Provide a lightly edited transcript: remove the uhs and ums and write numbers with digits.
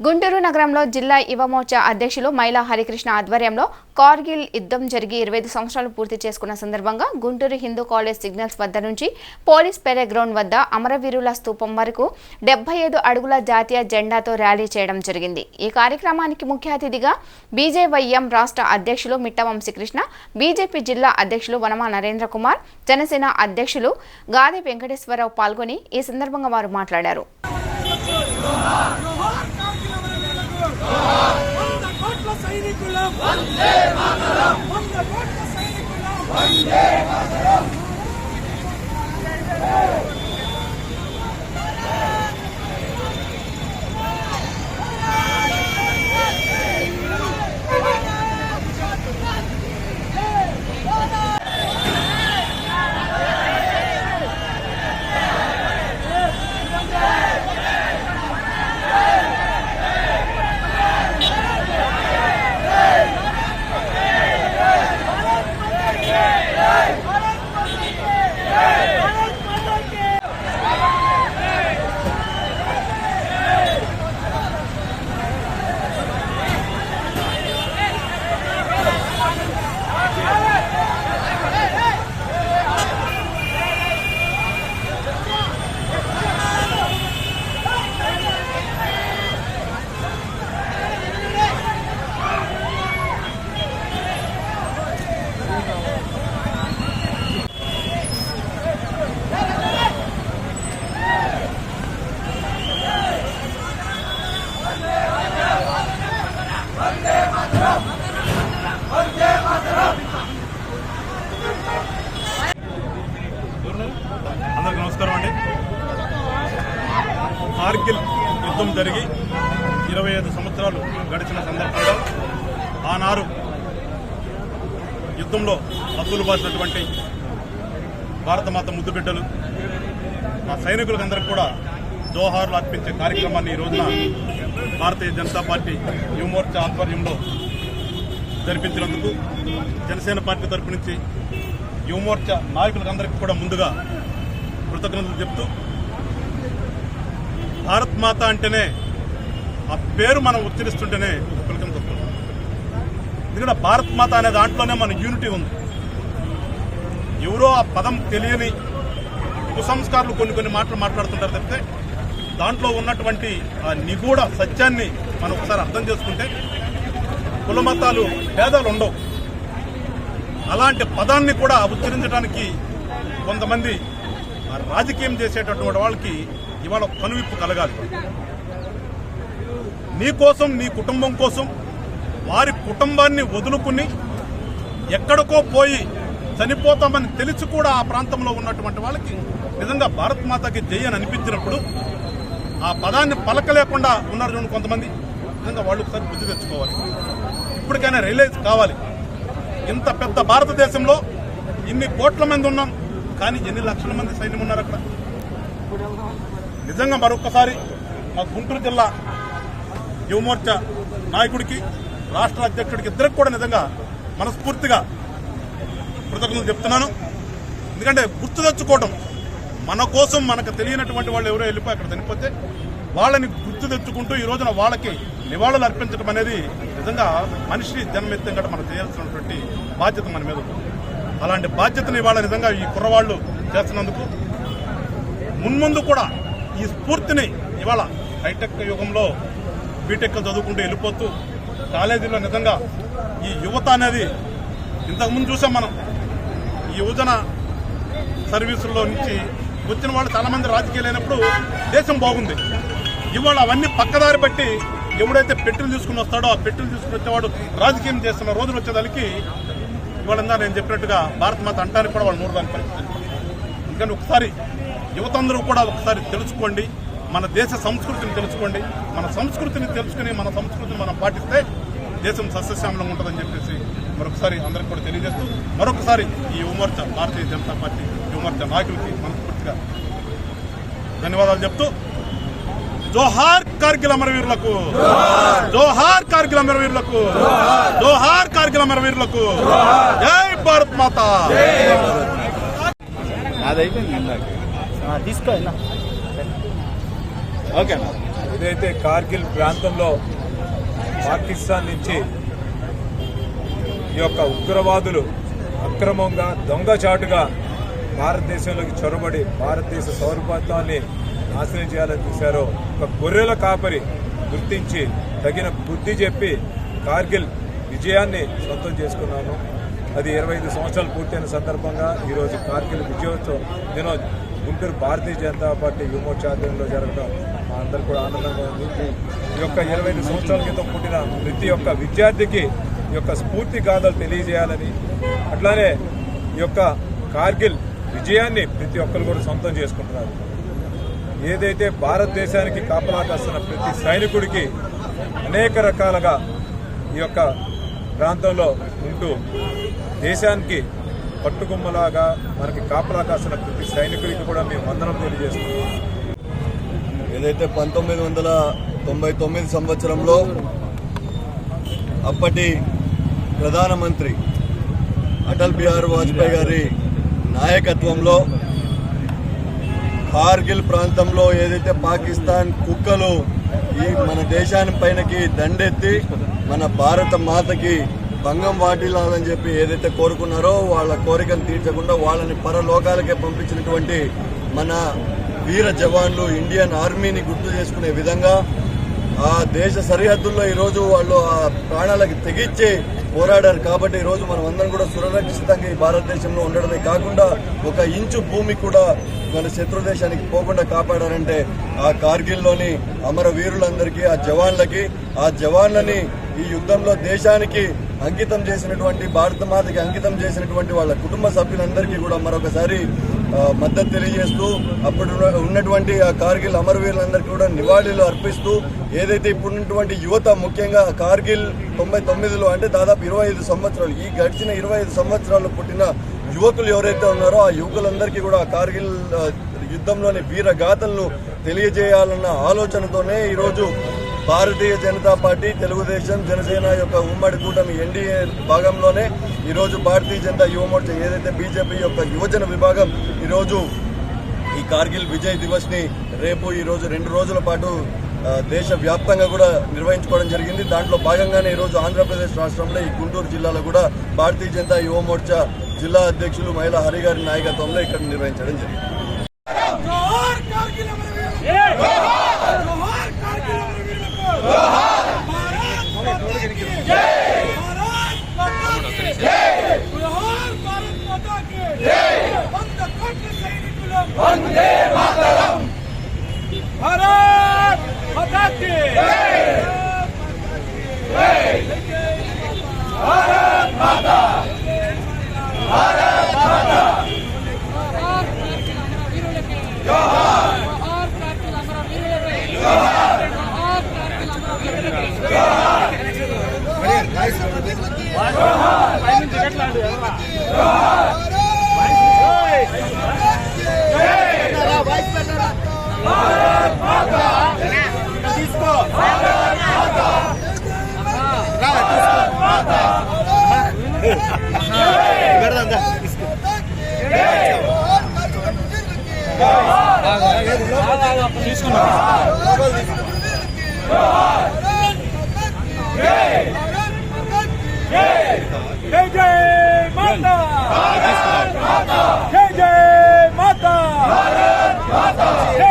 గుంటూరు నగరంలో జిల్లా యువ మోర్చా అధ్యక్షులు మైలా హరికృష్ణ ఆధ్వర్యంలో కార్గిల్ యుద్ధం జరిగి 25 సంవత్సరాలు పూర్తి చేసుకున్న సందర్భంగా గుంటూరు హిందూ కాలేజ్ సిగ్నల్స్ వద్ద నుంచి పోలీస్ పెరేడ్ గ్రౌండ్ వద్ద అమరవీరుల స్తూపం వరకు 75 అడుగుల జాతీయ జెండాతో ర్యాలీ చేయడం జరిగింది। ఈ కార్యక్రమానికి ముఖ్య అతిథిగా బీజేవైఎం రాష్ట్ర అధ్యక్షులు మిట్ట వంశీకృష్ణ, బీజేపీ జిల్లా అధ్యక్షులు వనమా నరేంద్ర కుమార్, జనసేన అధ్యక్షులు గాది వెంకటేశ్వరరావు పాల్గొని ఈ సందర్భంగా వారు మాట్లాడారు। అందరికీ నమస్కారం అండి। కార్గిల్ యుద్ధం జరిగి 25 సంవత్సరాలు గడిచిన సందర్భంగా ఆనాడు యుద్ధంలో హద్దులు బాసినటువంటి భారతమాత ముద్దు బిడ్డలు మా సైనికులందరికీ కూడా జోహార్లు అర్పించే కార్యక్రమాన్ని ఈ రోజున భారతీయ జనతా పార్టీ యువ మోర్చా ఆధ్వర్యంలో జరిపించినందుకు జనసేన పార్టీ తరపు నుంచి యువ మోర్చా నాయకులందరికీ కూడా ముందుగా కృతజ్ఞతలు చెప్తూ, భారత్ మాత అంటేనే ఆ పేరు మనం ఉచ్చరిస్తుంటేనే పులకింత వస్తుంది। ఎందుకంటే భారత్ మాత అనే దాంట్లోనే మన యూనిటీ ఉంది। ఎవరో ఆ పదం తెలియని కుసంస్కారాలు కొన్ని మాటలు మాట్లాడుతుంటారు తప్పితే దాంట్లో ఉన్నటువంటి ఆ నిగూఢ సత్యాన్ని మనం ఒకసారి అర్థం చేసుకుంటే కులమతాలు భేదాలు ఉండవు। అలాంటి పదాన్ని కూడా ఉచ్చరించడానికి కొంతమంది రాజకీయం చేసేటటువంటి వాళ్ళకి ఇవాళ కనువిప్పు కలగాలి। నీ కోసం, నీ కుటుంబం కోసం వారి కుటుంబాన్ని వదులుకుని ఎక్కడికో పోయి చనిపోతామని తెలిసి కూడా ఆ ప్రాంతంలో ఉన్నటువంటి వాళ్ళకి నిజంగా భారత్ మాతకి జై అని అనిపించినప్పుడు ఆ పదాన్ని పలకలేకుండా ఉన్నారు చూడండి కొంతమంది, నిజంగా వాళ్ళు ఒకసారి బుద్ధి తెచ్చుకోవాలి। ఇప్పటికైనా రియలైజ్ కావాలి, ఇంత పెద్ద భారతదేశంలో ఇన్ని కోట్ల మంది ఉన్నాం, కానీ ఎన్ని లక్షల మంది సైన్యం ఉన్నారు అక్కడ। నిజంగా మరొకసారి మా గుంటూరు జిల్లా యువమోర్చా నాయకుడికి, రాష్ట్ర అధ్యక్షుడికి ఇద్దరికి కూడా నిజంగా మనస్ఫూర్తిగా కృతజ్ఞతలు చెప్తున్నాను। ఎందుకంటే గుర్తు తెచ్చుకోవడం, మన కోసం మనకు తెలియనటువంటి వాళ్ళు ఎవరో వెళ్ళిపోయి అక్కడ చనిపోతే వాళ్ళని గుర్తు తెచ్చుకుంటూ ఈ రోజున వాళ్ళకి నివాళులు అర్పించడం అనేది నిజంగా మనిషి జన్మెత్తం కూడా మనం చేయాల్సినటువంటి బాధ్యత మన మీద ఉంది। అలాంటి బాధ్యతను ఇవాళ నిజంగా ఈ కుర్రవాళ్లు చేస్తున్నందుకు మున్ముందు కూడా ఈ స్ఫూర్తిని ఇవాళ హైటెక్ యుగంలో బీటెక్ చదువుకుంటూ వెళ్ళిపోతూ కాలేజీలో నిజంగా ఈ యువత అనేది ఇంతకుముందు చూసాం మనం, ఈ యువజన సర్వీసుల్లో నుంచి వచ్చిన వాళ్ళు చాలామంది రాజకీయాలు అయినప్పుడు దేశం బాగుంది। ఇవాళ అవన్నీ పక్కదారి బట్టి ఎవడైతే పెట్టులు తీసుకుని వస్తాడో ఆ పెట్టులు తీసుకుని వచ్చేవాడు రాజకీయం చేస్తున్న రోజులు వచ్చేదానికి ఇవాళ నేను చెప్పినట్టుగా భారత్ మాత అంటానికి కూడా వాళ్ళు నోరు దాని పరిస్థితి। అందుకని ఒకసారి యువతందరూ కూడా ఒకసారి తెలుసుకోండి, మన దేశ సంస్కృతిని తెలుసుకోండి, మన సంస్కృతిని తెలుసుకుని మన సంస్కృతిని మనం పాటిస్తే దేశం సస్యశ్యామలంగా ఉంటుందని చెప్పేసి మరొకసారి అందరికి కూడా తెలియజేస్తూ, మరొకసారి ఈ యువమోర్చా భారతీయ జనతా పార్టీ యువమోర్చా నాయకులకి మనస్ఫూర్తిగా ధన్యవాదాలు చెప్తూ, జోహార్ కార్గిల్ అమరవీరులకు, జోహార్ కార్గిల్ అమరవీరులకు, జోహార్ కార్గిల్ అమరవీరులకు, జై భారత్ మాత। తీసుకో ఓకేనా। ఏదైతే కార్గిల్ ప్రాంతంలో పాకిస్తాన్ నుంచి ఈ యొక్క ఉగ్రవాదులు అక్రమంగా దొంగచాటుగా భారతదేశంలోకి చొరబడి భారతదేశ సౌరభత్వాన్ని నాశనం చేయాలని చూశారో ఒక గొర్రెల కాపరి గుర్తించి తగిన బుద్ధి చెప్పి కార్గిల్ విజయాన్ని సొంతం చేసుకున్నాము. అది 25 సంవత్సరాలు పూర్తయిన సందర్భంగా ఈరోజు కార్గిల్ విజయోత్సవ దినోత్సవం గుంటూరు భారతీయ జనతా పార్టీ యువమోర్చా ఆధ్వర్యంలో జరగడం మా అందరూ కూడా ఆనందంగా ఉంది. ఈ యొక్క 25 సంవత్సరాల క్రితం పుట్టిన ప్రతి ఒక్క విద్యార్థికి ఈ యొక్క స్ఫూర్తి గాథలు తెలియజేయాలని, అట్లానే ఈ యొక్క కార్గిల్ విజయాన్ని ప్రతి ఒక్కరు కూడా సొంతం చేసుకుంటున్నారు. ఏదైతే భారతదేశానికి కాపలా కాస్తున్న ప్రతి సైనికుడికి అనేక రకాలుగా ఈ యొక్క ప్రాంతంలో ఉంటూ దేశానికి పట్టుకొమ్మలాగా మనకి కాపలా కాస్తున్న ప్రతి సైనికుడికి కూడా మేము వందనం తెలియజేస్తున్నాం. ఏదైతే 1999 సంవత్సరంలో అప్పటి ప్రధానమంత్రి అటల్ బిహారీ వాజ్పేయి గారి నాయకత్వంలో కార్గిల్ ప్రాంతంలో ఏదైతే పాకిస్తాన్ కుక్కలు ఈ మన దేశాన్ని పైనకి దండెత్తి మన భారత మాతకి భంగం వాటిల్లాలని చెప్పి ఏదైతే కోరుకున్నారో వాళ్ళ కోరికను తీర్చకుండా వాళ్ళని పరలోకాలకే పంపించినటువంటి మన వీర జవాన్లు ఇండియన్ ఆర్మీని గుర్తు చేసుకునే విధంగా ఆ దేశ సరిహద్దుల్లో ఈరోజు వాళ్ళు ఆ ప్రాణాలకు తెగించి పోరాడారు. కాబట్టి ఈరోజు మనం అందరం కూడా సురక్షితంగా ఈ భారతదేశంలో ఉండడమే కాకుండా ఒక ఇంచు భూమి కూడా మన శత్రు దేశానికి పోకుండా కాపాడారంటే ఆ కార్గిల్లోని అమర వీరులందరికీ, ఆ జవాన్లని ఈ యుద్ధంలో దేశానికి అంకితం చేసినటువంటి, భారత మాతకి అంకితం చేసినటువంటి వాళ్ళ కుటుంబ సభ్యులందరికీ కూడా మరొకసారి మద్దతు తెలియజేస్తూ అప్పుడు ఉన్నటువంటి ఆ కార్గిల్ అమరవీరులందరికీ కూడా నివాళులు అర్పిస్తూ ఏదైతే ఇప్పుడున్నటువంటి యువత ముఖ్యంగా కార్గిల్ 99లో అంటే దాదాపు 25 సంవత్సరాలు ఈ గడిచిన 25 సంవత్సరాలు పుట్టిన యువకులు ఎవరైతే ఉన్నారో ఆ యువకులందరికీ కూడా కార్గిల్ యుద్ధంలోని వీర గాథలను తెలియజేయాలన్న ఆలోచనతోనే ఈరోజు భారతీయ జనతా పార్టీ, తెలుగుదేశం, జనసేన యొక్క ఉమ్మడి కూటమి ఎన్డీఏ భాగంలోనే ఈరోజు భారతీయ జనతా యువమోర్చా ఏదైతే బీజేపీ యొక్క యువజన విభాగం ఈరోజు ఈ కార్గిల్ విజయ్ దివస్ ని రేపు ఈరోజు 2 రోజుల పాటు దేశ వ్యాప్తంగా కూడా నిర్వహించుకోవడం జరిగింది. దాంట్లో భాగంగానే ఈరోజు ఆంధ్రప్రదేశ్ రాష్ట్రంలో ఈ గుంటూరు జిల్లాలో కూడా భారతీయ జనతా యువమోర్చా జిల్లా అధ్యక్షులు మైలా హరి గారి నాయకత్వంలో ఇక్కడ నిర్వహించడం జరిగింది. వందే మాతరం, భారత్ మాతా కీ జై, భారత్ మాతా, భారత్ మాతా, జోహార్, భారత్ మాతా, తీసుకో భారత్ మాతా, భారత్ మాతా, జై జై మాతా, భారత్ మాతా, జై జై మాతా, భారత్ మాతా.